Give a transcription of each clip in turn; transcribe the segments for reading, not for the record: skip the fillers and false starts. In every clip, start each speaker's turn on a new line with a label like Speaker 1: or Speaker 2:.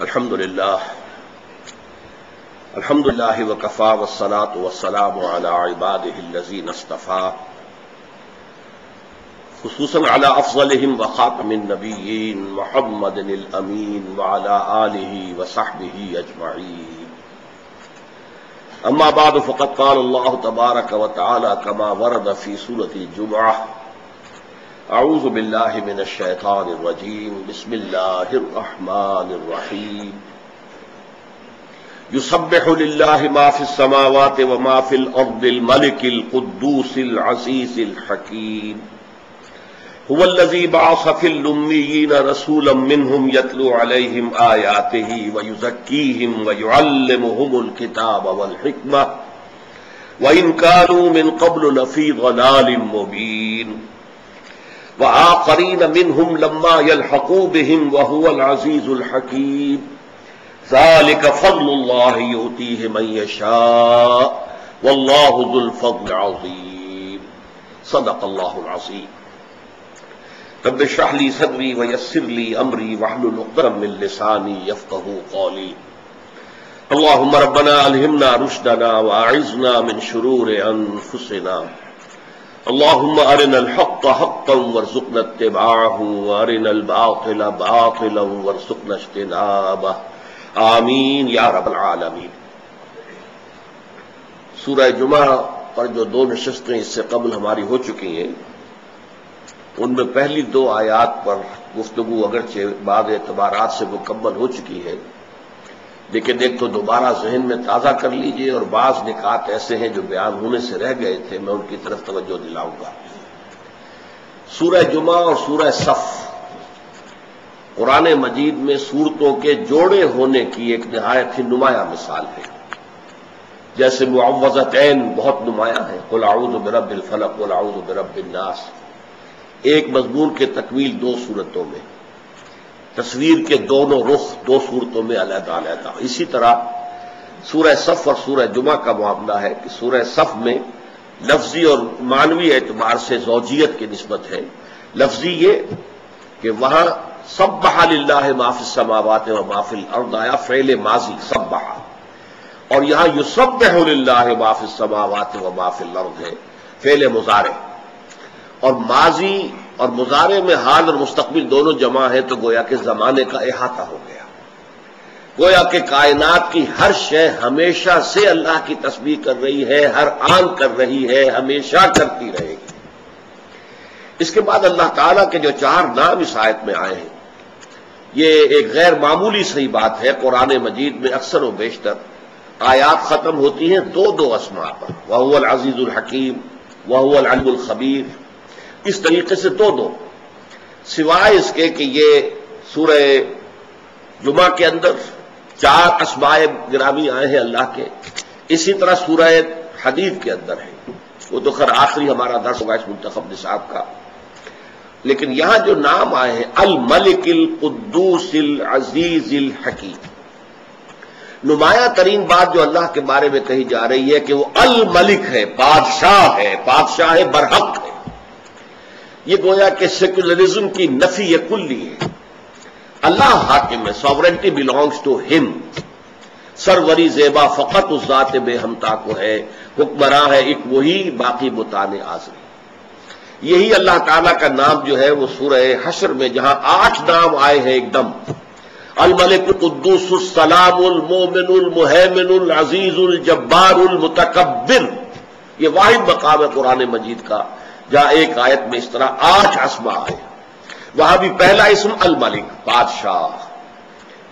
Speaker 1: الحمد للہ وکفا والصلاة والسلام علی عباده الذین اصطفى خصوصا علی افضلهم وخاتم النبیین محمد الامین وعلی آلہ وصحبہ اجمعین. اما بعد فقد قال اللہ تبارک وتعالی کما ورد فی سورۃ الجمعہ: اعوذ باللہ من الشیطان الرجیم، بسم اللہ الرحمن الرحیم. یسبح للہ ما فی السماوات وما فی الارض الملک القدوس العزیز الحکیم. هو الذی بعث فی الامیین رسولا منہم یتلو علیہم آیاتہ ویزکیہم ویعلمہم الکتاب والحکمہ وإن كانوا من قبل لفی ضلال مبین. وآخرین منہم لما یلحقوا بہم وہو العزیز الحکیم. ذلک فضل اللہ یؤتیہ من یشاء واللہ ذو الفضل العظیم. صدق اللہ العظیم. رب اشرح لی صدری ویسر لی امری واحلل عقدۃ من لسانی یفقہوا قولی. اللہم ربنا الہمنا رشدنا واعذنا من شرور انفسنا. اللہم ارنا الحق حقا وارزقنا اتباعہ وارنا الباطل باطلا وارزقنا اجتنابہ. آمین یا رب العالمین. سورہ جمعہ پر جو دو نشستیں اس سے قبل ہماری ہو چکی ہیں، ان میں پہلی دو آیات پر گفتگو اگرچہ بعض اعتبارات سے مکمل ہو چکی ہے، لیکن ایک تو دوبارہ ذہن میں تازہ کر لیجئے، اور بعض نکات ایسے ہیں جو بیان ہونے سے رہ گئے تھے، میں ان کی طرف توجہ دلاؤں گا. سورہ جمعہ اور سورہ صف قرآن مجید میں صورتوں کے جوڑے ہونے کی ایک نہایت ہی نمایاں مثال ہے. جیسے معوذتین بہت نمایاں ہیں، قل اعوذ برب الفلق قل اعوذ برب الناس، ایک مضمون کے تکمیل دو صورتوں میں، تصویر کے دونوں رخ دو صورتوں میں علیحدہ علیحدہ. اسی طرح سورہ صف اور سورہ جمعہ کا معاملہ ہے کہ سورہ صف میں لفظی اور معنوی اعتبار سے زوجیت کی نسبت ہے. لفظی یہ کہ وہاں سبح للہ ما فی السماوات و ما فی الارض آیا فعل ماضی سبح، اور یہاں یسبح للہ ما فی السماوات و ما فی الارض ہے فعل مضارع. اور ماضی اور مضارع میں حال اور مستقبل دونوں جمع ہے، تو گویا کہ زمانے کا احاطہ ہو گیا. گویا کہ کائنات کی ہر شے ہمیشہ سے اللہ کی تسبیح کر رہی ہے، ہر آن کر رہی ہے، ہمیشہ کرتی رہے گی. اس کے بعد اللہ تعالیٰ کے جو چار نام اس آیت میں آئے ہیں، یہ ایک غیر معمولی سی بات ہے. قرآن مجید میں اکثر و بیشتر آیات ختم ہوتی ہیں دو دو اسماء پر، وَهُوَ الْعَزِيزُ الْحَكِيمُ وَهُوَ الْعَلِيُّ الْخَبِيرُ. اس طریقے سے دو دو، سوائے اس کے کہ یہ سورہ جمعہ کے اندر چار اسماء گرامی آئے ہیں اللہ کے، اسی طرح سورہ حدید کے اندر ہے. وہ تو خیر آخری ہمارا درس ہوگا اس منتخب نصاب کا. لیکن یہاں جو نام آئے ہیں الملک القدوس العزیز الحکیم، نمایاں ترین بات جو اللہ کے بارے میں کہی جا رہی ہے کہ وہ الملک ہے، بادشاہ ہے، بادشاہ برحق ہے. یہ گویا کہ سیکولرزم کی نفی کلی ہے. اللہ حاکم ہے، ساورنٹی بلانگس ٹو ہم. سروری زیبا فقط اس ذات بے ہمتا کو ہے، حکمراں ہے ایک وہی، باقی بتان آزری. یہی اللہ تعالیٰ کا نام جو ہے وہ سورہ حشر میں جہاں 8 نام آئے ہیں ایک دم، الملک القدوس السلام المومن المہیمن العزیز الجبار المتکبر، یہ واحد مقام ہے قرآن مجید کا جہاں ایک آیت میں اس طرح 8 اسماء آئے. وہاں بھی پہلا اسم الملک، بادشاہ.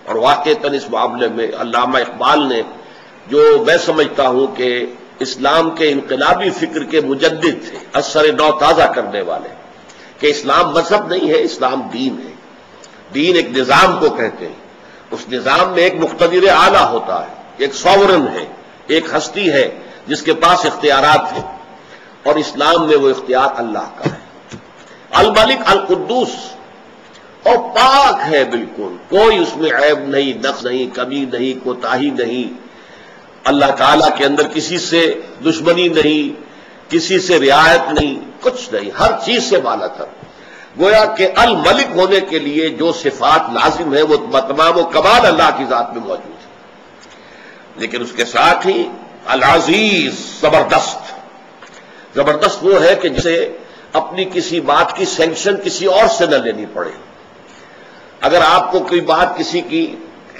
Speaker 1: اور واقعتاً اس معاملے میں علامہ اقبال نے، جو میں سمجھتا ہوں کہ اسلام کے انقلابی فکر کے مجدد تھے، اثر نو تازہ کرنے والے، کہ اسلام مذہب نہیں ہے، اسلام دین ہے. دین ایک نظام کو کہتے ہیں، اس نظام میں ایک مقتدر اعلیٰ ہوتا ہے، ایک ساورن ہے، ایک ہستی ہے جس کے پاس اختیارات ہیں، اور اسلام میں وہ اختیار اللہ کا ہے. الملک القدوس، اور پاک ہے بالکل، کوئی اس میں عیب نہیں، نقص نہیں، کمی نہیں، کوتاہی نہیں. اللہ تعالیٰ کے اندر کسی سے دشمنی نہیں، کسی سے رعایت نہیں، کچھ نہیں، ہر چیز سے بالا تر. گویا کہ الملک ہونے کے لیے جو صفات لازم ہے وہ تمام و کمال اللہ کی ذات میں موجود ہے، لیکن اس کے ساتھ ہی العزیز، زبردست وہ ہے کہ جسے اپنی کسی بات کی سینکشن کسی اور سے نہ لینی پڑے۔ اگر آپ کو کوئی بات کسی کی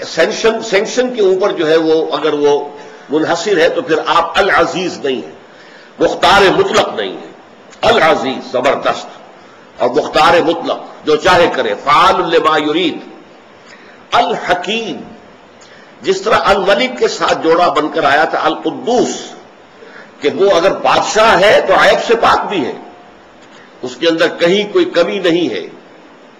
Speaker 1: سینکشن کے اوپر جو ہے وہ اگر وہ منحصر ہے تو پھر آپ العزیز نہیں ہیں، مختار مطلق نہیں ہیں۔ العزیز زبردست اور مختار مطلق، جو چاہے کرے، فعال لما یرید۔ الحکیم، جس طرح الملک کے ساتھ جوڑا بن کر آیا تھا القدوس، کہ وہ اگر بادشاہ ہے تو عیب سے پاک بھی ہے، اس کے اندر کہیں کوئی کمی نہیں ہے،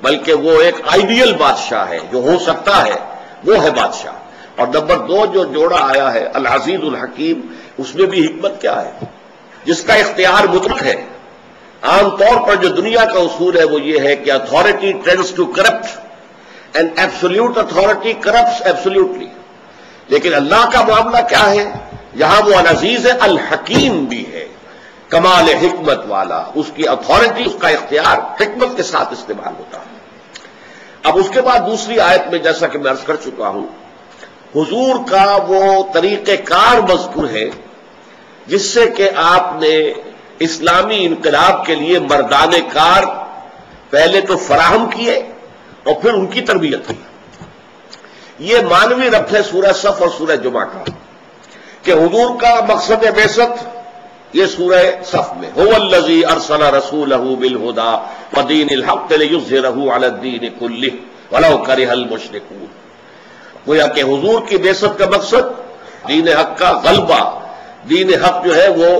Speaker 1: بلکہ وہ ایک آئیڈیل بادشاہ ہے، جو ہو سکتا ہے وہ ہے بادشاہ۔ اور نمبر 2 جو جوڑا آیا ہے العزیز الحکیم، اس میں بھی حکمت کیا ہے؟ جس کا اختیار مطلق ہے۔ عام طور پر جو دنیا کا اصول ہے وہ یہ ہے کہ authority tends to corrupt and absolute authority corrupts absolutely, لیکن اللہ کا معاملہ کیا ہے؟ یہاں وہ العزیز ہے، الحکیم بھی ہے، کمال حکمت والا، اس کی اتھارٹی، اس کا اختیار حکمت کے ساتھ استعمال ہوتا ہے۔ اب اس کے بعد دوسری آیت میں جیسا کہ میں عرض کر چکا ہوں، حضور کا وہ طریقہ کار مذکور ہے جس سے کہ آپ نے اسلامی انقلاب کے لیے مردان کار پہلے تو فراہم کیے اور پھر ان کی تربیت کی۔ یہ مانوی ربط ہے سورہ صف اور سورہ جمعہ کا، کہ حضور کا مقصد بعثت یہ سورہ صف میں، هو الذی ارسل رسولہ بالہدی ودین الحق لیظہرہ علی الدین کلہ ولو کرہ المشرکون۔ گویا کہ حضور کی بعثت کا مقصد دین حق کا غلبہ، دین حق جو ہے وہ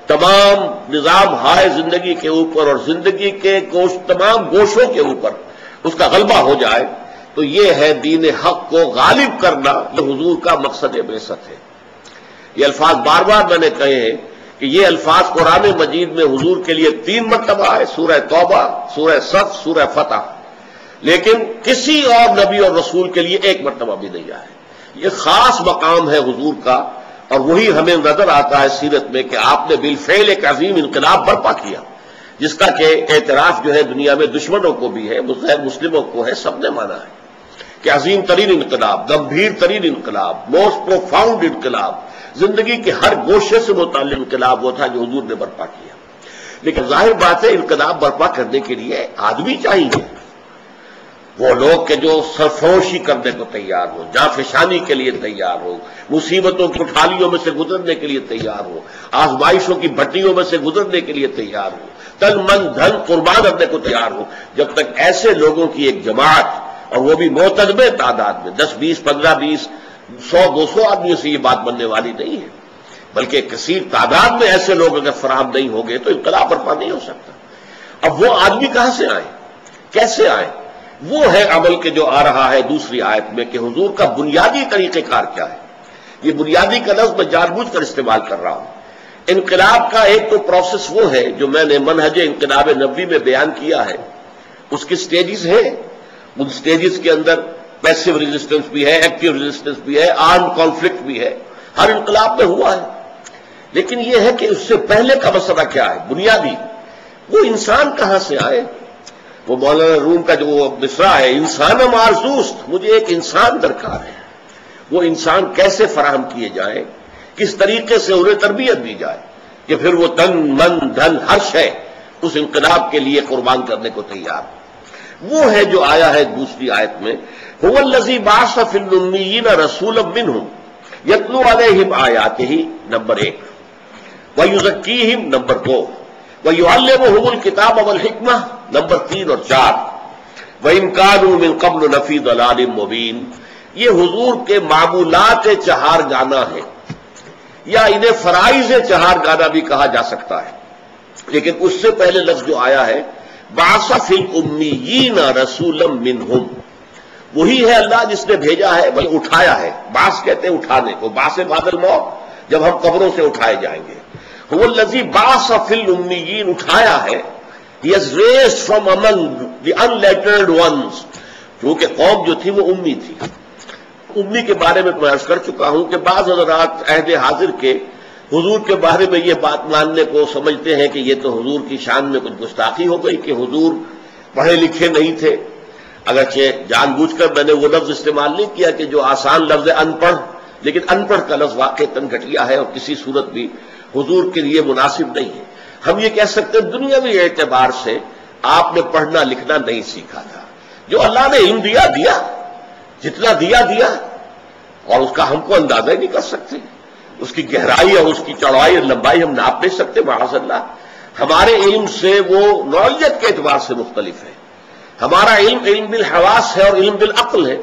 Speaker 1: تمام نظام ہائے زندگی کے اوپر اور زندگی کے تمام گوشوں کے اوپر اس کا غلبہ ہو جائے، تو یہ ہے دین حق کو غالب کرنا، یہ حضور کا مقصد بعثت ہے۔ یہ الفاظ بار بار میں نے کہے ہیں کہ یہ الفاظ قرآن مجید میں حضور کے لیے 3 مرتبہ ہے، سورہ توبہ، سورہ صف، سورہ فتح، لیکن کسی اور نبی اور رسول کے لیے 1 مرتبہ بھی نہیں آئے۔ یہ خاص مقام ہے حضور کا، اور وہی ہمیں نظر آتا ہے سیرت میں کہ آپ نے بالفعل ایک عظیم انقلاب برپا کیا، جس کا کہ اعتراف جو ہے دنیا میں دشمنوں کو بھی ہے، غیر مسلموں کو ہے، سب نے مانا ہے کہ عظیم ترین انقلاب، گمبھیر ترین انقلاب، موسٹ پروفاؤنڈ انقلاب، زندگی کے ہر گوشے سے متعلق انقلاب وہ تھا جو حضور نے برپا کیا۔ لیکن ظاہر بات ہے انقلاب برپا کرنے کے لیے آدمی چاہیے، وہ لوگ کہ جو سرفروشی کرنے کو تیار ہو، جانفشانی کے لیے تیار ہو، مصیبتوں کی اٹھالیوں میں سے گزرنے کے لیے تیار ہو، آزمائشوں کی بھٹیوں میں سے گزرنے کے لیے تیار ہو، تن من دھن قربان کرنے کو تیار ہو۔ جب تک ایسے لوگوں کی ایک جماعت، اور وہ بھی معتدل تعداد میں 10 20 15 20 100 200 آدمیوں سے یہ بات بننے والی نہیں ہے، بلکہ کثیر تعداد میں ایسے لوگ اگر فراہم نہیں ہوں گے تو انقلاب برپا نہیں ہو سکتا۔ اب وہ آدمی کہاں سے آئے، کیسے آئے؟ وہ ہے عمل کے جو آ رہا ہے دوسری آیت میں کہ حضور کا بنیادی طریقہ کار کیا ہے۔ یہ بنیادی کا لفظ میں جان بوجھ کر استعمال کر رہا ہوں۔ انقلاب کا ایک تو پروسیس وہ ہے جو میں نے منہج انقلاب نبوی میں بیان کیا ہے، اس کی سٹیجز ہیں، ان سٹیجز کے اندر پیسو ریزسٹنس بھی ہے، ایکٹیو ریزسٹنس بھی ہے، آرم کانفلکٹ بھی ہے، ہر انقلاب میں ہوا ہے۔ لیکن یہ ہے کہ اس سے پہلے کا مسئلہ کیا ہے بنیادی، وہ انسان کہاں سے آئے؟ وہ مولانا روم کا جو وہ مصرع ہے، انسان معزوست، مجھے ایک انسان درکار ہے، وہ انسان کیسے فراہم کیے جائیں، کس طریقے سے انہیں تربیت دی جائے کہ پھر وہ تن من دھن ہر شے اس انقلاب کے لیے قربان کرنے کو تیار۔ وہ ہے جو آیا ہے دوسری آیت میں، هو الذی بعث فی الامیین رسولا منہم یتلو علیہم آیاتہ، نمبر 1، ویزکیہم، نمبر 2، وَيُعَلِّمُهُمُ الْكِتَابَ وَالْحِكْمَةَ، نمبر 3 اور 4، وَإِنْ كَانُوا مِنْ قَبْلُ لَفِي ضَلَالٍ مُبِينٍ۔ یہ حضور کے معمولات چہار گانا ہے، یا انہیں فرائض چہار گانا بھی کہا جا سکتا ہے، لیکن اس سے پہلے لفظ جو آیا ہے بَعَثَ فِي الْأُمِّيِّينَ رَسُولًا مِّنْهُمْ، وہی ہے اللہ جس نے بھیجا ہے، بلکہ اٹھایا ہے، بعث کہتے ہیں اٹھانے کو، بعث بعد الموت، جب ہم قبروں سے اٹھائے جائیں گے۔ هو الذی بعث فی الامیین، اٹھایا ہے، he has raised from among the unlettered ones، کیونکہ قوم جو تھی وہ امی تھی۔ امی کے بارے میں میں عرض کر چکا ہوں کہ بعض حضرات عہد حاضر کے حضور کے بارے میں یہ بات ماننے کو سمجھتے ہیں کہ یہ تو حضور کی شان میں کچھ گستاخی ہو گئی کہ حضور پڑھے لکھے نہیں تھے، اگرچہ جان بوجھ کر میں نے وہ لفظ استعمال نہیں کیا کہ جو آسان لفظ ہے ان پڑھ، لیکن ان پڑھ کا لفظ واقعتاً گھٹیا ہے اور کسی صورت بھی حضور کے لیے مناسب نہیں ہے۔ ہم یہ کہہ سکتے ہیں دنیاوی اعتبار سے آپ نے پڑھنا لکھنا نہیں سیکھا تھا، جو اللہ نے علم دیا جتنا دیا اور اس کا ہم کو اندازہ ہی نہیں کر سکتے، اس کی گہرائی اور اس کی چوڑائی اور لمبائی ہم ناپ نہیں سکتے معاذ اللہ۔ ہمارے علم سے وہ نوعیت کے اعتبار سے مختلف ہے۔ ہمارا علم بالحواس ہے اور علم بالعقل ہے۔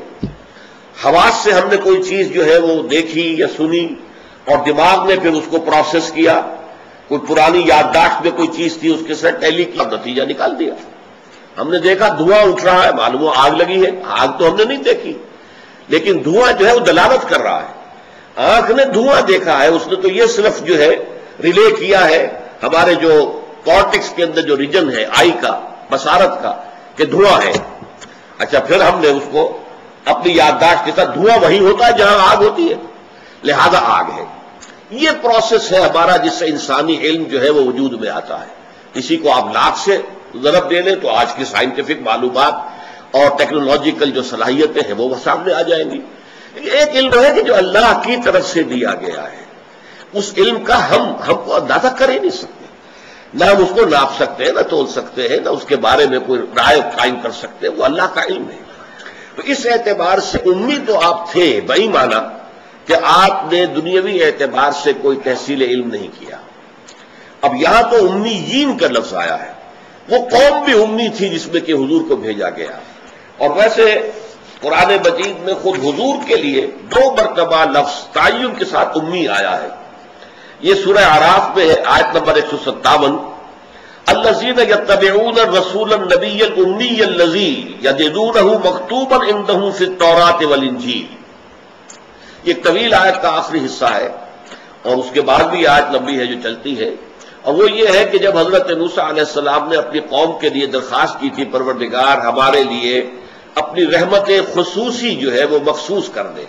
Speaker 1: حواس سے ہم نے کوئی چیز جو ہے وہ دیکھی یا سنی اور دماغ نے پھر اس کو پروسیس کیا، کوئی پرانی یادداشت میں کوئی چیز تھی اس کے ساتھ ٹیلی کیا، نتیجہ نکال دیا۔ ہم نے دیکھا دھواں اٹھ رہا ہے، معلوم ہو آگ لگی ہے، آگ تو ہم نے نہیں دیکھی لیکن دھواں جو ہے وہ دلالت کر رہا ہے۔ آنکھ نے دھواں دیکھا ہے، اس نے تو یہ صرف جو ہے ریلے کیا ہے ہمارے جو کارٹکس کے اندر جو ریجن ہے آئی کا، بصارت کا، کہ دھواں ہے۔ اچھا پھر ہم نے اس کو اپنی یادداشت کے ساتھ، دھواں وہی ہوتا ہے جہاں آگ ہوتی ہے، لہذا آگ ہے۔ یہ پروسیس ہے ہمارا جس سے انسانی علم جو ہے وہ وجود میں آتا ہے۔ اسی کو آپ لاکھ سے ضرب دے لیں تو آج کی سائنٹیفک معلومات اور ٹیکنالوجیکل جو صلاحیتیں ہیں وہ سامنے آ جائیں گی۔ ایک علم ہے کہ جو اللہ کی طرف سے دیا گیا ہے، اس علم کا ہم کو اندازہ کر ہی نہیں سکتے، نہ ہم اس کو ناپ سکتے ہیں، نہ تول سکتے ہیں، نہ اس کے بارے میں کوئی رائے قائم کر سکتے ہیں، وہ اللہ کا علم ہے۔ تو اس اعتبار سے امی تو آپ تھے بئی معنی کہ آپ نے دنیاوی اعتبار سے کوئی تحصیل علم نہیں کیا۔ اب یہاں تو امیین کا لفظ آیا ہے، وہ قوم بھی امی تھی جس میں کہ حضور کو بھیجا گیا، اور ویسے قرآن مجید میں خود حضور کے لیے 2 مرتبہ لفظ تعین کے ساتھ امی آیا ہے۔ یہ سورہ اعراف میں ہے، آیت نمبر 157، الذین یتبعون الرسول النبی الامی الذی یجدونہ مکتوبا عندہم فی التوراۃ والانجیل۔ یہ ایک طویل آیت کا آخری حصہ ہے اور اس کے بعد بھی آیت لمبی ہے جو چلتی ہے، اور وہ یہ ہے کہ جب حضرت موسیٰ علیہ السلام نے اپنی قوم کے لیے درخواست کی تھی پروردگار ہمارے لیے اپنی رحمت خصوصی جو ہے وہ مخصوص کر دے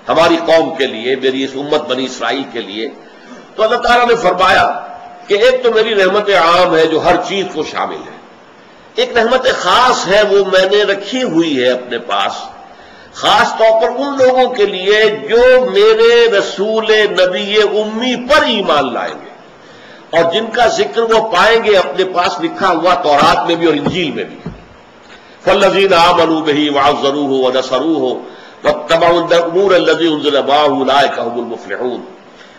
Speaker 1: ہماری قوم کے لیے، میری اس امت بنی اسرائیل کے لیے، تو اللہ تعالیٰ نے فرمایا کہ ایک تو میری رحمت عام ہے جو ہر چیز کو شامل ہے، ایک رحمت خاص ہے وہ میں نے رکھی ہوئی ہے اپنے پاس، خاص طور پر ان لوگوں کے لیے جو میرے رسول نبی امی پر ایمان لائیں گے اور جن کا ذکر وہ پائیں گے اپنے پاس لکھا ہوا تورات میں بھی اور انجیل میں بھی۔ فالذین آمنوا بہ وعزروہ ونصروہ واتبعوا النور الذی انزل معہ اولئک هم المفلحون۔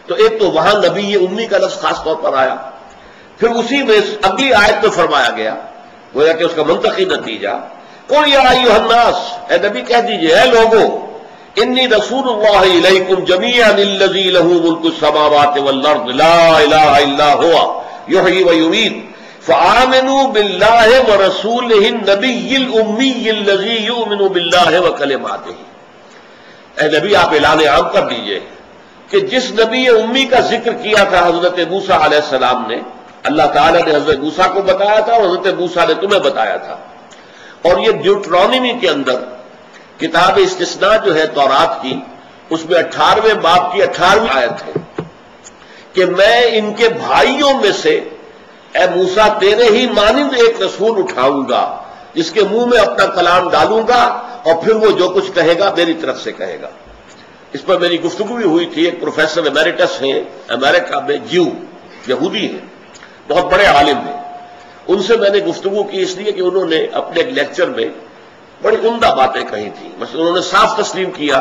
Speaker 1: تو ایک تو وہاں نبی امی کا لفظ خاص طور پر آیا، پھر اسی میں اگلی آیت میں فرمایا گیا گویا کہ اس کا منطقی نتیجہ، قل یا ایھا الناس، اے نبی کہہ دیجئے اے لوگو، انی رسول اللہ الیکم جمیعا الذی لہ ملک السماوات والارض لا الہ الا هو یحیی ویمیت فآمنوا باللہ ورسولہ النبی الامی الذی یؤمن باللہ وکلماتہ۔ اے نبی آپ اعلان عام کر دیجئے کہ جس نبی امی کا ذکر کیا تھا حضرت موسیٰ علیہ السلام نے، اللہ تعالیٰ نے حضرت موسیٰ کو بتایا تھا اور حضرت موسیٰ نے تمہیں بتایا تھا، اور یہ ڈیوٹرانومی کے اندر کتاب استثناء جو ہے تورات کی، اس میں 18ویں باب کی 18ویں آیت ہے کہ میں ان کے بھائیوں میں سے اے موسیٰ تیرے ہی مانند ایک رسول اٹھاؤں گا جس کے منہ میں اپنا کلام ڈالوں گا اور پھر وہ جو کچھ کہے گا میری طرف سے کہے گا۔ اس پر میری گفتگو بھی ہوئی تھی، ایک پروفیسر ایمیریٹس ہیں امریکہ میں، یہودی ہیں، بہت بڑے عالم ہیں، ان سے میں نے گفتگو کی اس لیے کہ انہوں نے اپنے ایک لیکچر میں بڑی عمدہ باتیں کہی تھیں۔ مثلا انہوں نے صاف تسلیم کیا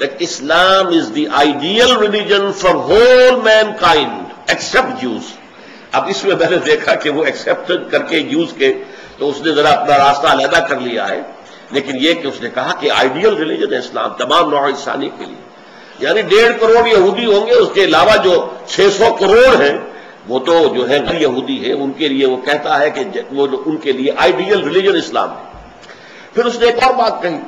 Speaker 1: that Islam is the ideal religion for whole mankind except Jews۔ اب اس میں میں نے دیکھا کہ وہ ایکسپٹ کر کے جوز کے تو اس نے ذرا اپنا راستہ علیحدہ کر لیا ہے، لیکن یہ کہ اس نے کہا کہ آئیڈیل ریلیجن ہے اسلام تمام نوع انسانی کے لیے، یعنی 1.5 کروڑ یہودی ہوں گے، اس کے علاوہ جو 600 کروڑ ہیں وہ تو جو ہے غیر یہودی ہے، ان کے لیے وہ کہتا ہے کہ وہ ان کے لیے آئیڈیل ریلیجن اسلام ہے۔ پھر اس نے ایک اور بات کہی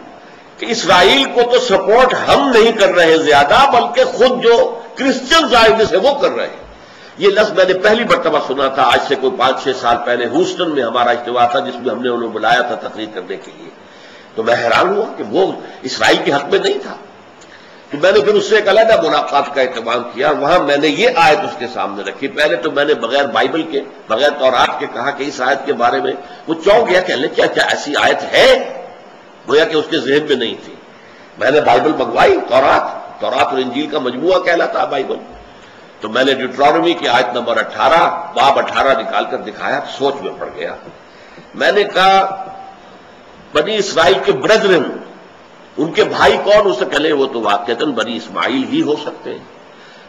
Speaker 1: کہ اسرائیل کو تو سپورٹ ہم نہیں کر رہے زیادہ، بلکہ خود جو کرسچن زائنس ہے وہ کر رہے ہیں۔ یہ لفظ میں نے پہلی مرتبہ سنا تھا آج سے کوئی 5-6 سال پہلے، ہیوسٹن میں ہمارا اجتماع تھا جس میں ہم نے انہیں بلایا تھا تقریر کرنے کے لیے، تو میں حیران ہوا کہ وہ اسرائیل کے حق میں نہیں تھا، تو میں نے پھر اس سے ایک علیحدہ ملاقات کا اہتمام کیا، وہاں میں نے یہ آیت اس کے سامنے رکھی۔ پہلے تو میں نے بغیر بائبل کے، بغیر تورات کے کہا کہ اس آیت کے بارے میں وہ چونک گیا کہ کیا کیا ایسی آیت ہے، گویا کہ اس کے ذہن میں نہیں تھی۔ میں نے بائبل منگوائی، تورات اور انجیل کا مجموعہ کہلاتا ہے بائبل، تو میں نے ڈیوٹرانومی کی آیت نمبر 18 باب 18 نکال کر دکھایا، سوچ میں پڑ گیا۔ میں نے کہا بنی اسرائیل کے بردرن، ان کے بھائی کون ہو سکے؟ وہ تو واقعتاً بنی اسماعیل ہی ہو سکتے ہیں۔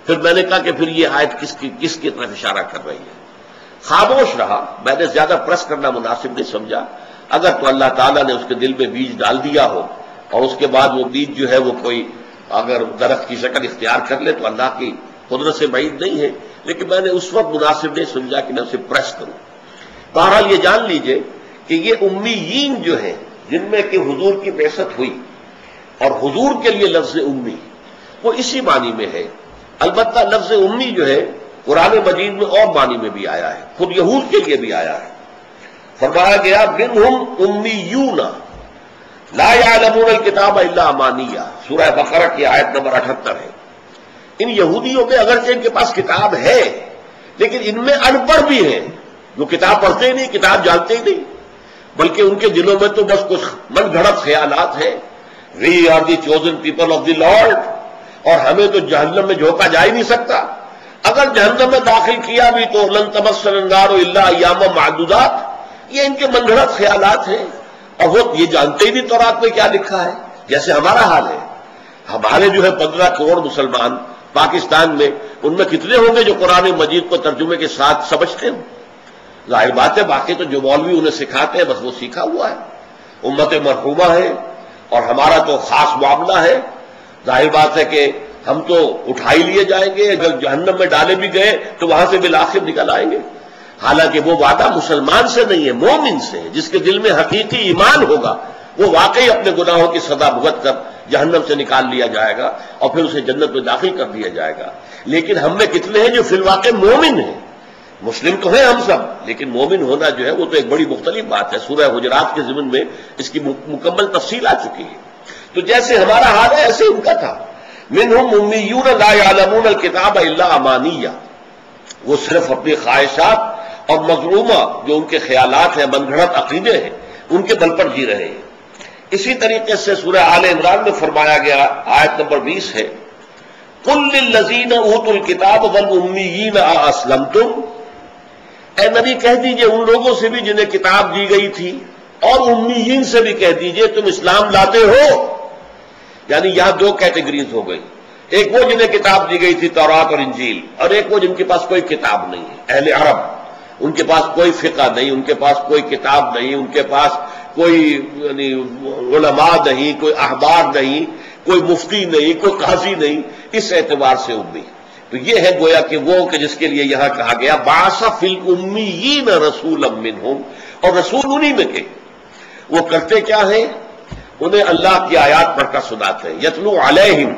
Speaker 1: پھر میں نے کہا کہ پھر یہ آیت کس کی طرف اشارہ کر رہی ہے؟ خاموش رہا، میں نے زیادہ پرس کرنا مناسب نہیں سمجھا۔ اگر تو اللہ تعالیٰ نے اس کے دل میں بیج ڈال دیا ہو اور اس کے بعد وہ بیج جو ہے وہ کوئی اگر درخت کی شکل اختیار کر لے تو اللہ کی قدرت سے بعید نہیں ہے، لیکن میں نے اس وقت مناسب نہیں سمجھا کہ میں اسے پریس کروں۔ بہرحال یہ جان لیجئے کہ یہ امیین جو ہیں جن میں کہ حضور کی بعثت ہوئی، اور حضور کے لیے لفظ امی وہ اسی معنی میں ہے۔ البتہ لفظ امی جو ہے قرآن مجید میں اور معنی میں بھی آیا ہے، خود یہود کے لیے بھی آیا ہے۔ فرمایا گیا منہم امیون لا یعلمون الکتاب الا امانیہ، سورہ بقرہ کی آیت نمبر 78 ہے۔ ان یہودیوں میں اگرچہ ان کے پاس کتاب ہے لیکن ان میں ان پڑھ بھی ہیں، جو کتاب پڑھتے ہی نہیں، کتاب جانتے ہی نہیں، بلکہ ان کے دلوں میں تو بس کچھ من گھڑت خیالات ہیں۔ We are the chosen people of the lord, اور ہمیں تو جہنم میں جھونکا جا ہی نہیں سکتا، اگر جہنم میں داخل کیا بھی تو لن تمسنا النار الا ایاما معدودات۔ یہ ان کے من گھڑت خیالات ہیں، اور وہ یہ جانتے ہی نہیں تورات میں کیا لکھا ہے، جیسے ہمارا حال ہے۔ ہمارے جو ہے 15 کروڑ مسلمان پاکستان میں، ان میں کتنے ہوں گے جو قرآن مجید کو ترجمے کے ساتھ سمجھتے ہوں؟ ظاہر بات ہے باقی تو جو مولوی انہیں سکھاتے ہیں بس وہ سیکھا ہوا ہے، امت مرحومہ ہے، اور ہمارا تو خاص معاملہ ہے۔ ظاہر بات ہے کہ ہم تو اٹھائی لیے جائیں گے، اگر جہنم میں ڈالے بھی گئے تو وہاں سے بالآخر نکل آئیں گے۔ حالانکہ وہ وعدہ مسلمان سے نہیں ہے، مومن سے ہے، جس کے دل میں حقیقی ایمان ہوگا وہ واقعی اپنے گناہوں کی سزا بھگت کر جہنم سے نکال لیا جائے گا اور پھر اسے جنت میں داخل کر دیا جائے گا۔ لیکن ہم میں کتنے ہیں جو فی الواقع مومن ہیں؟ مسلم تو ہیں ہم سب، لیکن مومن ہونا جو ہے وہ تو ایک بڑی مختلف بات ہے۔ سورہ حجرات کے ضمن میں اس کی مکمل تفصیل آ چکی ہے۔ تو جیسے ہمارا حال ہے ایسے ان کا تھا۔ منہم امیون لا یعلمون الکتاب الا امانیہ، وہ صرف اپنی خواہشات اور مظلومہ جو ان کے خیالات ہیں، من گھڑت عقیدے ہیں، ان کے بل پر جی رہے ہیں۔ اسی طریقے سے سورہ آل عمران میں فرمایا گیا، آیت نمبر 20 ہے، قل للذین اوتوا الکتاب والامیین ااسلمتم، اے نبی کہہ دیجئے ان لوگوں سے بھی جنہیں کتاب دی گئی تھی، اور امیین سے بھی کہہ دیجئے تم اسلام لاتے ہو۔ یعنی یہاں دو کیٹیگریز ہو گئی، ایک وہ جنہیں کتاب دی گئی تھی تورات اور انجیل، اور ایک وہ جن کے پاس کوئی کتاب نہیں ہے، اہل عرب، ان کے پاس کوئی فقہ نہیں، ان کے پاس کوئی کتاب نہیں، ان کے پاس کوئی یعنی علماء نہیں، کوئی احبار نہیں، کوئی مفتی نہیں، کوئی قاضی نہیں، اس اعتبار سے امی۔ تو یہ ہے گویا کہ وہ کہ جس کے لیے یہاں کہا گیا بعث فی الامیین رسولا منہم، اور رسول انہی میں کے وہ کرتے کیا ہیں؟ انہیں اللہ کی آیات پڑھ کر سناتے ہیں۔ یتلو علیہم،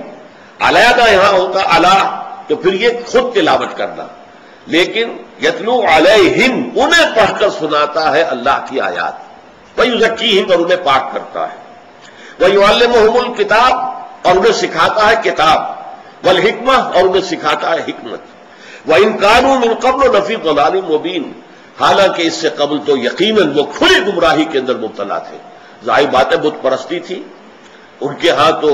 Speaker 1: علیحدہ یہاں ہوتا علی تو پھر یہ خود تلاوت کرنا، لیکن یتلو علیہم انہیں پڑھ کر سناتا ہے اللہ کی آیات، ویزکیہم اور انہیں پاک کرتا ہے، ویعلمہم الکتاب اور انہیں سکھاتا ہے کتاب، والحکمہ اور انہیں سکھاتا ہے حکمت، وَإِن كَانُوا مِن قَبْلُ لَفِي ضَلَالٍ مُبِينٍ، حالانکہ اس سے قبل تو یقیناً وہ کھلی گمراہی کے اندر مبتلا تھے۔ ظاہر بات ہے بت پرستی تھی ان کے ہاں، تو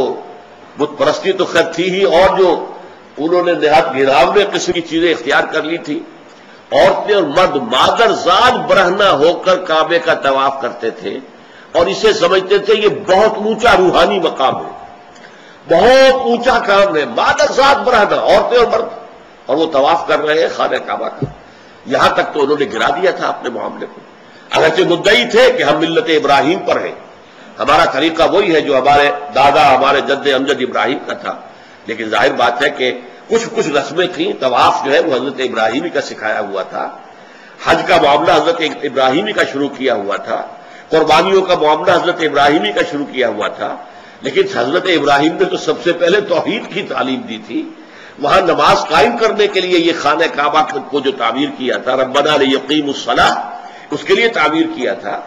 Speaker 1: بت پرستی تو خیر تھی ہی، اور جو انہوں نے نہایت گھراونے قسم کی چیزیں اختیار کر لی تھی۔ عورتیں اور مرد مادر زاد برہنہ ہو کر کعبے کا طواف کرتے تھے اور اسے سمجھتے تھے یہ بہت اونچا روحانی مقام ہے، بہت اونچا کام ہے، مادر زاد برہنہ عورتیں اور مرد، اور وہ طواف کر رہے ہیں خانہ کعبہ کا۔ یہاں تک تو انہوں نے گرا دیا تھا اپنے معاملے کو، اگرچہ مدعی تھے کہ ہم ملت ابراہیم پر ہیں، ہمارا طریقہ وہی ہے جو ہمارے دادا ہمارے جد امجد ابراہیم کا تھا، لیکن ظاہر بات ہے کہ کچھ رسمیں تھیں۔ طواف جو ہے وہ حضرت ابراہیمی کا سکھایا ہوا تھا، حج کا معاملہ حضرت ابراہیمی کا شروع کیا ہوا تھا، قربانیوں کا معاملہ حضرت ابراہیمی کا شروع کیا ہوا تھا، لیکن حضرت ابراہیم نے تو سب سے پہلے توحید کی تعلیم دی تھی۔ وہاں نماز قائم کرنے کے لیے یہ خانہ کعبہ کو جو تعمیر کیا تھا، ربنا لیقیموا الصلاۃ، اس کے لیے تعمیر کیا تھا،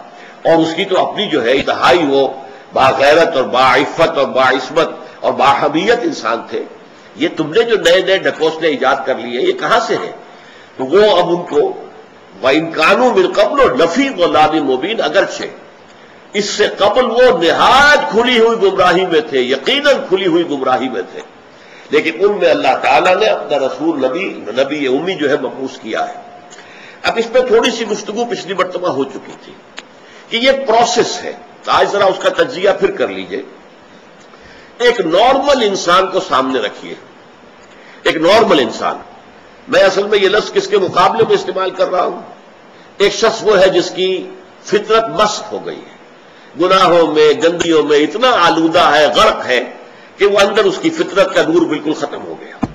Speaker 1: اور اس کی تو اپنی جو ہے انتہائی وہ باغیرت اور باعفت اور باعصمت اور باحمیت انسان تھے. یہ تم نے جو نئے نئے ڈھکوسلے ایجاد کر لیے یہ کہاں سے ہیں؟ تو وہ اب ان کو وَإِن كَانُوا مِن قَبْلُ لَفِي ضَلَالٍ مُبِينٍ، اگرچہ اس سے قبل وہ نہایت کھلی ہوئی گمراہی میں تھے، یقیناً کھلی ہوئی گمراہی میں تھے، لیکن ان میں اللہ تعالیٰ نے اپنا رسول نبی امی جو ہے مبعوث کیا ہے. اب اس پہ تھوڑی سی گفتگو پچھلی مرتبہ ہو چکی تھی کہ یہ پروسیس ہے. آج ذرا اس کا تجزیہ پھر کر لیجئے. ایک نارمل انسان کو سامنے رکھیے. ایک نارمل انسان، میں اصل میں یہ لفظ کس کے مقابلے میں استعمال کر رہا ہوں؟ ایک شخص وہ ہے جس کی فطرت مسخ ہو گئی ہے، گناہوں میں گندگیوں میں اتنا آلودہ ہے، غرق ہے کہ وہ اندر اس کی فطرت کا نور بالکل ختم ہو گیا.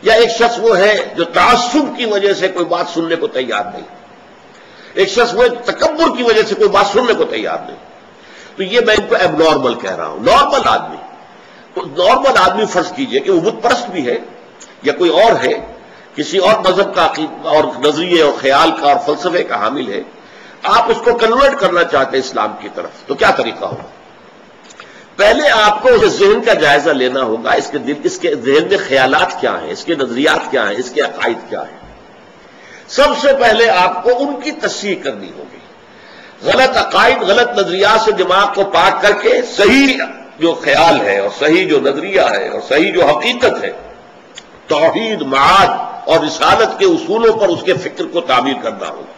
Speaker 1: یا ایک شخص وہ ہے جو تعصب کی وجہ سے کوئی بات سننے کو تیار نہیں. ایک شخص وہ تکبر کی وجہ سے کوئی بات سننے کو تیار نہیں. تو یہ میں ان کو ایب نارمل کہہ رہا ہوں. نارمل آدمی، تو نارمل آدمی فرض کیجئے کہ وہ بت پرست بھی ہے یا کوئی اور ہے، کسی اور مذہب کا اور نظریے اور خیال کا اور فلسفے کا حامل ہے، آپ اس کو کنورٹ کرنا چاہتے ہیں اسلام کی طرف، تو کیا طریقہ ہوگا؟ پہلے آپ کو اس ذہن کا جائزہ لینا ہوگا، اس کے ذہن میں خیالات کیا ہیں، اس کے نظریات کیا ہیں، اس کے عقائد کیا ہیں. سب سے پہلے آپ کو ان کی تصحیح کرنی ہوگی. غلط عقائد، غلط نظریات سے دماغ کو پاک کر کے صحیح جو خیال ہے اور صحیح جو نظریہ ہے اور صحیح جو حقیقت ہے، توحید، معاد اور رسالت کے اصولوں پر اس کے فکر کو تعمیر کرنا ہوگا.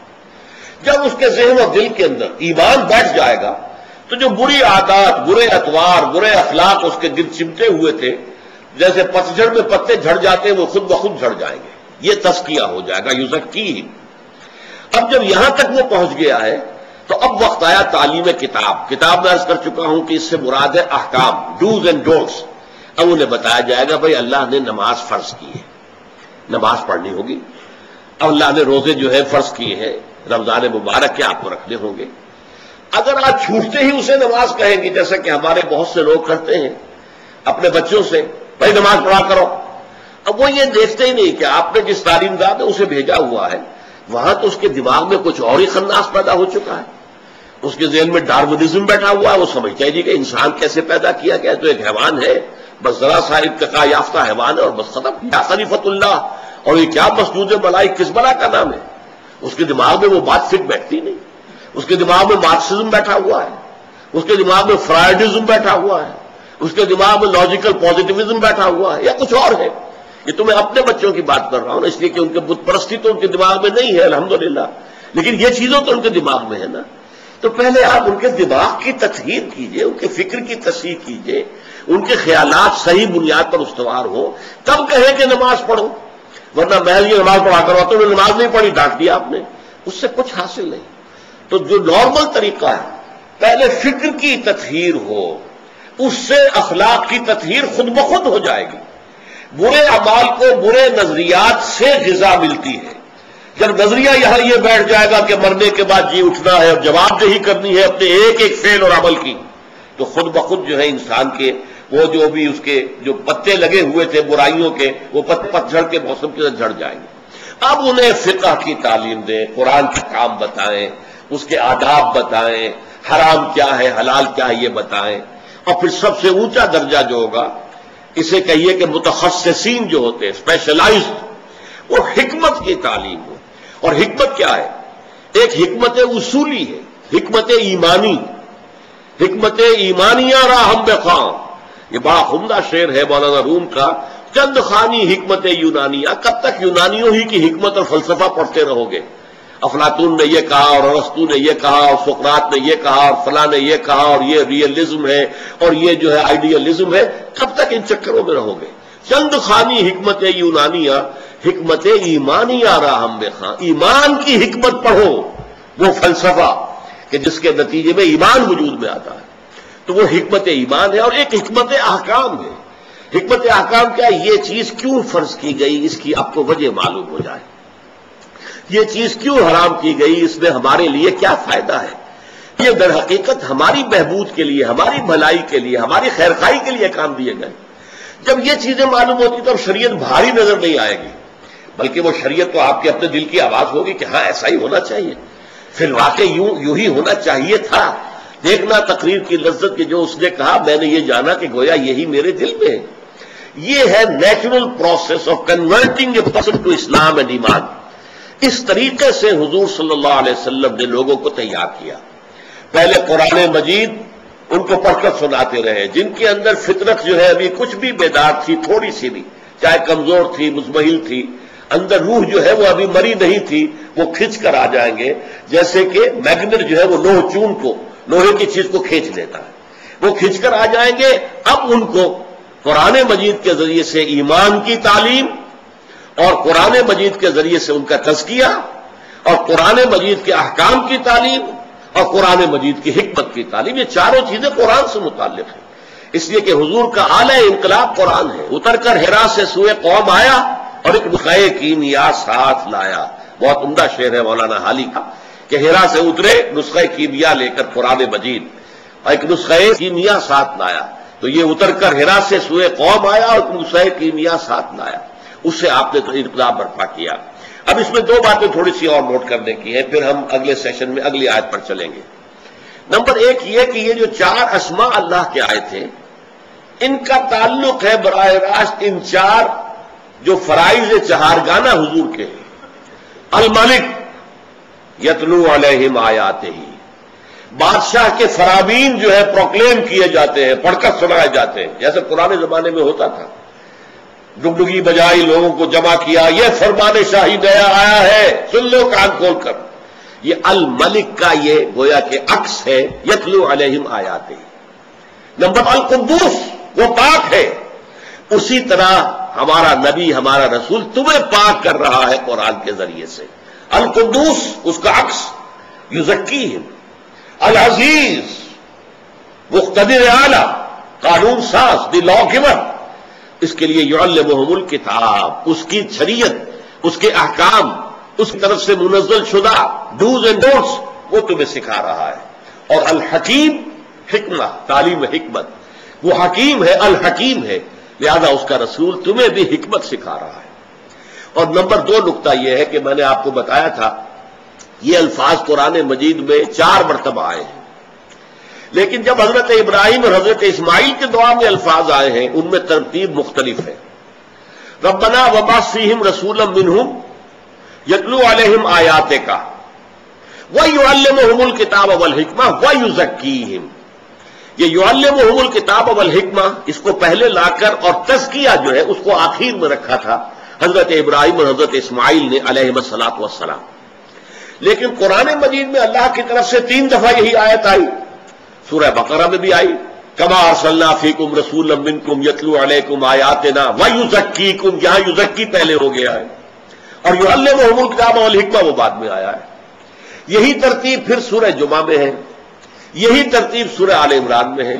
Speaker 1: جب اس کے ذہن اور دل کے اندر ایمان بیٹھ جائے گا تو جو بری عادات، برے اطوار، برے اخلاق اس کے دل چمٹے ہوئے تھے، جیسے پتجھڑ میں پتے جھڑ جاتے ہیں، وہ خود بخود جھڑ جائیں گے. یہ تزکیہ ہو جائے گا، یزکی. اب جب یہاں تک وہ پہنچ گیا ہے تو اب وقت آیا تعلیم کتاب. کتاب میں عرض کر چکا ہوں کہ اس سے مراد ہے احکام، ڈوز اینڈ ڈونٹس. اب انہیں بتایا جائے گا بھائی اللہ نے نماز فرض کی ہے، نماز پڑھنی ہوگی. اب اللہ نے روزے جو ہے فرض کیے ہیں، رمضان مبارک کے آپ کو رکھنے ہوں گے. اگر آپ چھوٹتے ہی اسے نماز کہیں گے، جیسا کہ ہمارے بہت سے لوگ کرتے ہیں اپنے بچوں سے، بھائی نماز پڑھا کرو. اب وہ یہ دیکھتے ہی نہیں کہ آپ نے جس تعلیم داں میں اسے بھیجا ہوا ہے وہاں تو اس کے دماغ میں کچھ اور ہی خناس پیدا ہو چکا ہے. اس کے ذہن میں ڈارونزم بیٹھا ہوا ہے. وہ سمجھتا ہے جی کہ انسان کیسے پیدا کیا گیا، تو ایک حیوان ہے، بس ذرا سا ارتقاء یافتہ حیوان ہے اور بس ختم. کیا خلیفت اللہ اور یہ کیا مسجود ملائک کس بلا کا نام ہے؟ اس کے دماغ میں وہ بات فٹ بیٹھتی نہیں. اس کے دماغ میں مارکسزم بیٹھا ہوا ہے، اس کے دماغ میں فرائڈزم بیٹھا ہوا ہے، اس کے دماغ میں لاجیکل پازیٹیوزم بیٹھا ہوا ہے، یا کچھ اور ہے. یہ تو میں اپنے بچوں کی بات کر رہا ہوں نا، اس لیے کہ ان کے بت پرستی تو ان کے دماغ میں نہیں ہے الحمدللہ، لیکن یہ چیزوں تو ان کے دماغ میں ہے نا. تو پہلے آپ ان کے دماغ کی تطہیر کیجئے، ان کے فکر کی تصحیح کیجئے، ان کے خیالات صحیح بنیاد پر استوار ہو، تب کہیں کہ نماز پڑھو. ورنہ محض یہ نماز پڑھا کرو تو نماز نہیں پڑھی، ڈانٹ دیا آپ نے، اس سے کچھ حاصل نہیں. تو جو نارمل طریقہ ہے، پہلے فکر کی تطہیر ہو، اس سے اخلاق کی تطہیر خود بخود ہو جائے گی. برے اعمال کو برے نظریات سے غذا ملتی ہے. جب نظریہ یہاں یہ بیٹھ جائے گا کہ مرنے کے بعد جی اٹھنا ہے اور جواب دہی کرنی ہے اپنے ایک ایک فعل اور عمل کی، تو خود بخود جو ہے انسان کے وہ جو بھی اس کے جو پتے لگے ہوئے تھے برائیوں کے، وہ پتجھڑ کے موسم کے ساتھ جھڑ جائیں گے. اب انہیں فقہ کی تعلیم دیں، قرآن کے کام بتائیں، اس کے آداب بتائیں، حرام کیا ہے حلال کیا ہے یہ بتائیں. اور پھر سب سے اونچا درجہ جو ہوگا، اسے کہیے کہ متخصصین جو ہوتے ہیں، اسپیشلائزڈ، وہ حکمت کی تعلیم ہو. اور حکمت کیا ہے؟ ایک حکمت اصولی ہے، حکمت ایمانی. حکمت ایمانیہ راہم بخواں، یہ بڑا عمدہ شعر ہے مولانا روم کا. چند خانی حکمت یونانیہ. کب تک یونانیوں ہی کی حکمت اور فلسفہ پڑھتے رہو گے؟ افلاطون نے یہ کہا اور ارسطو نے یہ کہا اور سقراط نے یہ کہا اور فلاں نے یہ کہا اور یہ ریئلزم ہے اور یہ جو ہے آئیڈیلزم ہے. کب تک ان چکروں میں رہو گے؟ چند خانی حکمت یونانیہ، حکمت ایمانیہ راہم بخواں. ایمان کی حکمت پڑھو، وہ فلسفہ کہ جس کے نتیجے میں ایمان وجود میں آتا ہے، تو وہ حکمت ایمان ہے. اور ایک حکمت احکام ہے. حکمت احکام کیا ہے؟ یہ چیز کیوں فرض کی گئی، اس کی آپ کو وجہ معلوم ہو جائے. یہ چیز کیوں حرام کی گئی، اس میں ہمارے لیے کیا فائدہ ہے. یہ در حقیقت ہماری بہبود کے لیے، ہماری بھلائی کے لیے، ہماری خیرخواہی کے لیے کام دیے گئے. جب یہ چیزیں معلوم ہوتی تو اب شریعت بھاری نظر نہیں آئے گی، بلکہ وہ شریعت تو آپ کے اپنے دل کی آواز ہوگی کہ ہاں ایسا ہی ہونا چاہیے. فی الواقع یوں ہی ہونا چاہیے تھا، دیکھنا تقریر کی لذت کہ جو اس نے کہا میں نے یہ جانا کہ گویا یہی میرے دل میں ہے. یہ ہے natural process of converting a person to Islam and ایمان. اس طریقے سے حضور صلی اللہ علیہ وسلم نے لوگوں کو تیار کیا. پہلے قرآن مجید ان کو پڑھ کر سناتے رہے، جن کے اندر فطرت جو ہے ابھی کچھ بھی بیدار تھی، تھوڑی سی بھی، چاہے کمزور تھی، مزمحل تھی، اندر روح جو ہے وہ ابھی مری نہیں تھی، وہ کھنچ کر آ جائیں گے. جیسے کہ میگنیٹ جو ہے وہ لوہ چون کو، لوہے کی چیز کو کھینچ لیتا ہے، وہ کھنچ کر آ جائیں گے. اب ان کو قرآن مجید کے ذریعے سے ایمان کی تعلیم، اور قرآن مجید کے ذریعے سے ان کا تزکیہ، اور قرآن مجید کے احکام کی تعلیم، اور قرآن مجید کی حکمت کی تعلیم، یہ چاروں چیزیں قرآن سے متعلق ہیں. اس لیے کہ حضور کا اعلی انقلاب قرآن ہے. اتر کر حرا سے سوئے قوم آیا اور ایک نسخہ کیمیا ساتھ لایا. بہت عمدہ شعر ہے مولانا حالی کا کہ حرا سے اترے نسخہ کیمیا لے کر قرآن مجید، اور ایک نسخہ کیمیا ساتھ لایا. تو یہ اتر کر حرا سے سوئے قوم آیا اور ایک نسخہ کیمیا ساتھ لایا. اس سے آپ نے انقلاب برپا کیا. اب اس میں دو باتیں تھوڑی سی اور نوٹ کرنے کی ہیں، پھر ہم اگلے سیشن میں اگلی آیت پر چلیں گے. نمبر ایک یہ کہ یہ جو 4 اسماء اللہ کے آئے تھے، ان کا تعلق ہے براہ راست ان 4 جو فرائض چہارگانہ حضور کے ہیں. الملک یتلو علیہم آیاتہ، بادشاہ کے فرامین جو ہے پروکلیم کیے جاتے ہیں، پڑھ کر سنائے جاتے ہیں، جیسے پرانے زمانے میں ہوتا تھا. ڈگڈگی بجائی، لوگوں کو جمع کیا، یہ فرمان شاہی نیا آیا ہے، سن لو کان کھول کر. یہ الملک کا یہ گویا کہ عکس ہے، یتلو علیہم آیاتہ. نمبر القدوس، وہ پاک ہے. اسی طرح ہمارا نبی، ہمارا رسول تمہیں پاک کر رہا ہے قرآن کے ذریعے سے. القدوس اس کا عکس، یزکیہم. العزیز، مقتدر اعلی، قانون ساز، دی لا گیور. اس کے لیے یعلمہم الکتاب، اس کی شریعت، اس کے احکام، اس کی طرف سے منزل شدہ ڈوز اینڈ ڈونٹس وہ تمہیں سکھا رہا ہے. اور الحکیم، حکمہ، تعلیم حکمت. وہ حکیم ہے، الحکیم ہے، لہذا اس کا رسول تمہیں بھی حکمت سکھا رہا ہے. اور نمبر 2 نقطہ یہ ہے کہ میں نے آپ کو بتایا تھا یہ الفاظ قرآن مجید میں 4 مرتبہ آئے ہیں، لیکن جب حضرت ابراہیم اور حضرت اسماعیل کے دعا میں الفاظ آئے ہیں ان میں ترتیب مختلف ہے. ربنا وبعث فیہم رسولا منہم یتلو علیہم آیاتک ویعلمہم الکتاب والحکمہ ویزکیہم. یہ یعلمہم الکتاب والحکمہ اس کو پہلے لا کر اور تزکیہ جو ہے اس کو آخر میں رکھا تھا حضرت ابراہیم اور حضرت اسماعیل نے علیہم الصلاۃ والسلام. لیکن قرآن مجید میں اللہ کی طرف سے 3 دفعہ یہی آیت آئی. سورہ بقرہ میں بھی آئی، کما ارسلنا فیکم رسولا منکم یتلو علیکم آیاتنا ویزکیکم، جہاں یزکی پہلے ہو گیا ہے، اور یعلمہم الکتاب والحکمہ وہ بعد میں آیا ہے. یہی ترتیب پھر سورہ جمعہ میں ہے، یہی ترتیب سورہ آل عمران میں ہے.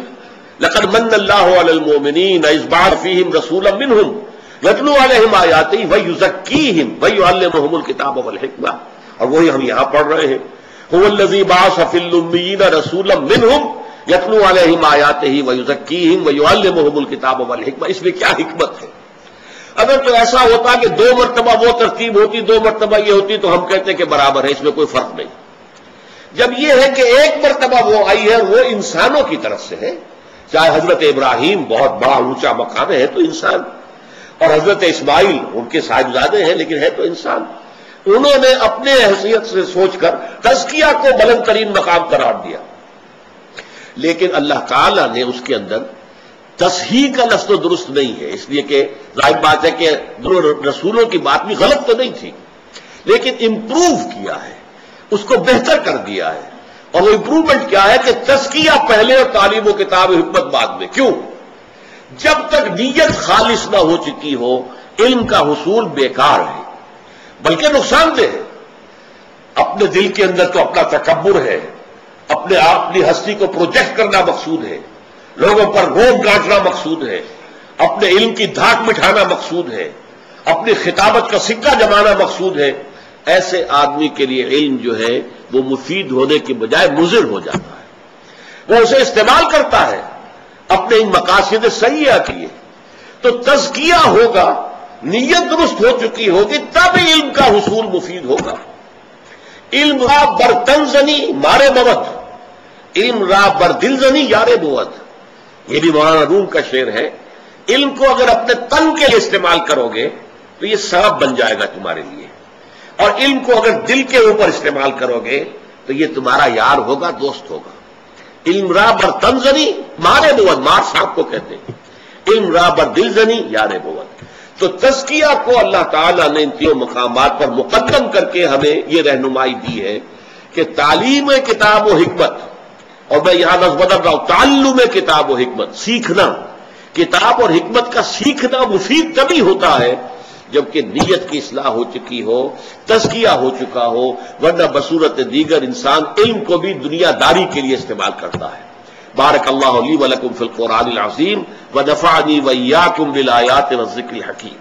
Speaker 1: لقد من اللہ علی المؤمنین اذ بعث فیہم رسولا منہم یتلو علیہم آیاتہ ویزکیہم ویعلمہم الکتاب والحکمہ. اور وہی ہم یہاں پڑھ رہے ہیں، هو الذی بعث فی الامیین رسولا منہم یتلو علیہم آیاتہ ویزکیہم ویعلمہم الکتاب والحکمہ. اس میں کیا حکمت ہے؟ اگر تو ایسا ہوتا کہ 2 مرتبہ وہ ترتیب ہوتی، 2 مرتبہ یہ ہوتی، تو ہم کہتے کہ برابر ہے، اس میں کوئی فرق نہیں. جب یہ ہے کہ 1 مرتبہ وہ آئی ہے، وہ انسانوں کی طرف سے ہے. چاہے حضرت ابراہیم بہت بڑا اونچا مقام ہے تو انسان، اور حضرت اسماعیل ان کے صاحبزادے ہیں لیکن ہے تو انسان. انہوں نے اپنے حیثیت سے سوچ کر تزکیہ کو بلند ترین مقام قرار دیا، لیکن اللہ تعالیٰ نے اس کے اندر تصحیح کا لفظ تو درست نہیں ہے، اس لیے کہ ظاہر بات ہے کہ رسولوں کی بات بھی غلط تو نہیں تھی، لیکن امپروو کیا ہے، اس کو بہتر کر دیا ہے. اور وہ امپروومنٹ کیا ہے کہ تزکیہ پہلے اور تعلیم و کتاب حکمت بعد میں. کیوں؟ جب تک نیت خالص نہ ہو چکی ہو علم کا حصول بیکار ہے، بلکہ نقصان دہ ہے. اپنے دل کے اندر تو اپنا تکبر ہے، اپنی ہستی کو پروجیکٹ کرنا مقصود ہے، لوگوں پر روب گانٹنا مقصود ہے، اپنے علم کی دھاک مٹھانا مقصود ہے، اپنی خطابت کا سکہ جمانا مقصود ہے. ایسے آدمی کے لیے علم جو ہے وہ مفید ہونے کے بجائے مضر ہو جاتا ہے. وہ اسے استعمال کرتا ہے اپنے ان مقاصد سیئہ کے لیے. تو تزکیہ ہوگا، نیت درست ہو چکی ہوگی، تب علم کا حصول مفید ہوگا. علم کا برتن زنی مارے موت، علم را بر دل زنی یار بود، یہ بھی مولانا روم کا شعر ہے. علم کو اگر اپنے تن کے لیے استعمال کرو گے تو یہ سبب بن جائے گا تمہارے لیے، اور علم کو اگر دل کے اوپر استعمال کرو گے تو یہ تمہارا یار ہوگا، دوست ہوگا. علم را بر تن زنی مارے بود، مار صاحب کو کہتے ہیں. علم را بر دل زنی یار بود. تو تزکیہ کو اللہ تعالیٰ نے ان تینوں مقامات پر مقدم کر کے ہمیں یہ رہنمائی دی ہے کہ تعلیم کتاب و حکمت، اور میں یہاں لفظ بدل رہا ہوں، تعلم کتاب و حکمت، سیکھنا. کتاب اور حکمت کا سیکھنا مفید تبھی ہوتا ہے جبکہ نیت کی اصلاح ہو چکی ہو، تزکیہ ہو چکا ہو، ورنہ بصورت دیگر انسان علم کو بھی دنیا داری کے لیے استعمال کرتا ہے. بارک اللہ لی ولکم فی القرآن العظیم ونفعنی وإیاکم بالآیات والذکر الحکیم.